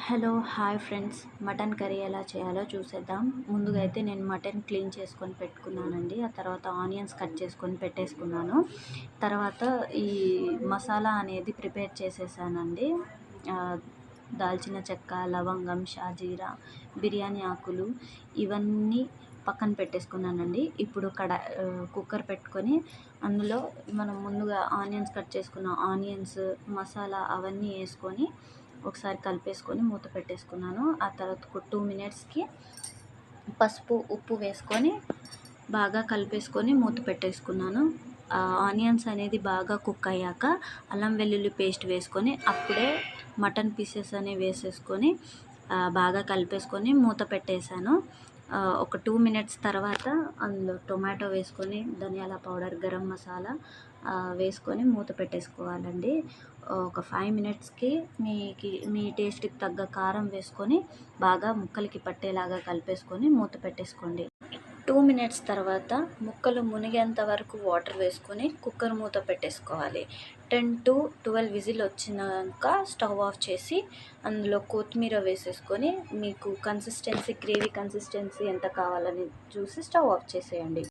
Hello hi friends, mutton curry ఎలా చేయాలో చూసేద్దాం. ముందుగా అయితే నేను మటన్ క్లీన్ చేసుకొని పెట్టుకున్నానండి. ఆ తర్వాత ఆనియన్స్ కట్ చేసుకొని పెట్టేసుకున్నాను. తర్వాత ఈ మసాలా అనేది ప్రిపేర్ చేసేసానండి. దాల్చిన చెక్క, లవంగం, షాజీరా, బిర్యానీ ఆకులు ఇవన్నీ పక్కన పెట్టేసుకున్నానండి. ఇప్పుడు కుక్కర్ పెట్టుకొని అందులో మనం ముందుగా ఆనియన్స్ కట్ చేసుకున్న ఆనియన్స్, మసాలా అవన్నీ వేసుకొని ఒకసారి కలిపేసుకొని మూత పెట్టేసుకున్నాను. ఆ తర్వాత ఒక 2 మినిట్స్కి పసుపు, ఉప్పు వేసుకొని బాగా కలిపేసుకొని మూత పెట్టేసుకున్నాను. ఆనియన్స్ అనేది బాగా కుక్ అయ్యాక అల్లం వెల్లుల్లి పేస్ట్ వేసుకొని అప్పుడే మటన్ పీసెస్ అనేవి వేసేసుకొని బాగా కలిపేసుకొని మూత పెట్టేశాను. ఒక 2 మినిట్స్ తర్వాత అందులో టొమాటో వేసుకొని ధనియాల పౌడర్, గరం మసాలా వేసుకొని మూత పెట్టేసుకోవాలండి. ఒక 5 మినిట్స్కి మీ టేస్ట్కి తగ్గ కారం వేసుకొని బాగా ముక్కలకి పట్టేలాగా కలిపేసుకొని మూత పెట్టేసుకోండి. 2 మినిట్స్ తర్వాత ముక్కలు మునిగేంత వరకు వాటర్ వేసుకొని కుక్కర్ మూత పెట్టేసుకోవాలి. 10 to 12 విజిల్ వచ్చినాక స్టవ్ ఆఫ్ చేసి అందులో కొత్తిమీర వేసేసుకొని మీకు గ్రేవీ కన్సిస్టెన్సీ ఎంత కావాలని చూసి స్టవ్ ఆఫ్ చేసేయండి.